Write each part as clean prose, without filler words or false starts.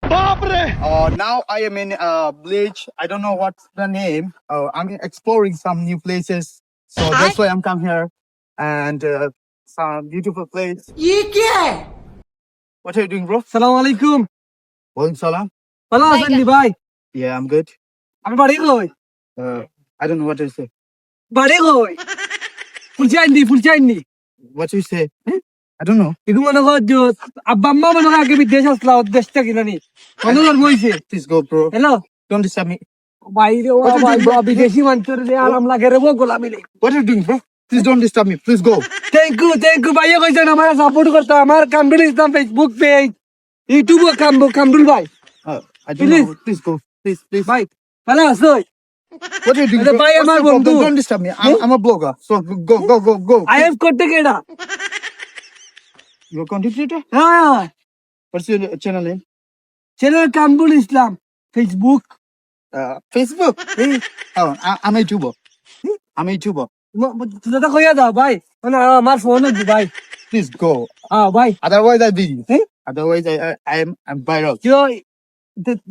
Now I am in Bleach. I don't know what's the name. I'm exploring some new places, so that's why I'm come here, and some beautiful place. What are you doing, bro? সালাম আলাইকুম Walaikum salam. ভালো আছেন নি ভাই Yeah, I'm good. আমি বাড়ি কই I don't know what to say. বাড়ি কই ফুলচাইনি What you say? I don't know. এগুলো মনে কর যে আব্বা আম্মা মনে কর আগে বিদেশ আসলা দেশটা কিনা নি মনে কর বইছে Please go, bro. Hello Don't disturb me. বাইরে ও What you ভাই doing, bro? বিদেশি মানুষের যে আরাম লাগে রে বগলা মিলে What are you doing, bro? Please don't disturb me. Please go. Thank you ভাইয়া কইছেন আমার সাপোর্ট করতে আমার Kamrul Islam Facebook page YouTube Kamrul ভাই I don't Please. know. Please go. Please. ভাই ভালো আছো What are you doing, Acha, bro? bhai, What's amar your problem? bondhu. Don't disturb me. I'm a blogger. So go. If করতে কেডা You're a content creator? হ্যাঁ What's your channel name? ছেলে Kamrul Islam Facebook Facebook. Oh, I'm a YouTuber. I'm a YouTuber. দাদা কইয়া দাও ভাই মানে আমার ফোন দি ভাই Please go. ভাই Otherwise, I'll be you. Eh? Otherwise, I'm viral. কেউ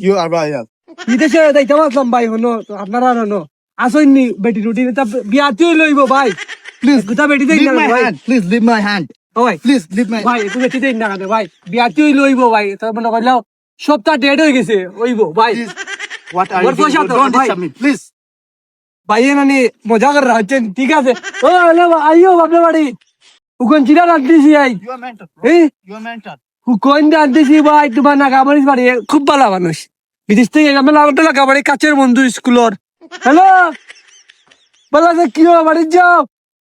You are viral. বিদেশে যাইতে পারলাম ভাই হনো আপনারা হনো আসইনি বেটি রুটি তা বিয়াতেই লইব ভাই Please গুতা বেটি দেই leave না my ভাই hand. Please leave my hand. ওই Please leave my. ভাই একটু বেটি দেই না কেন ভাই বিয়াতেই লইব ভাই তার মানে কইলাও সপ্তাহ ডেট হয়ে গেছে ওইব ভাই Please. What are What you doing? for Don't bhai? disturb me, please. ভাই নানি মজা করে রাখছেন ঠিক আছে ও হ্যালো আইও বাপরে বাড়ি উকন চিরা রাখতেছি I You are mental, bro. এই You are mental. হুকন আনতেছি ভাই তোমার নাগাবাড়ির বাড়ি খুব ভালো মানুষ বিদেশ থেকে আমি লাগতো নাগাবাড়ি কাছের বন্ধু স্কুলের হ্যালো বলা যে কি বাড়ি যাও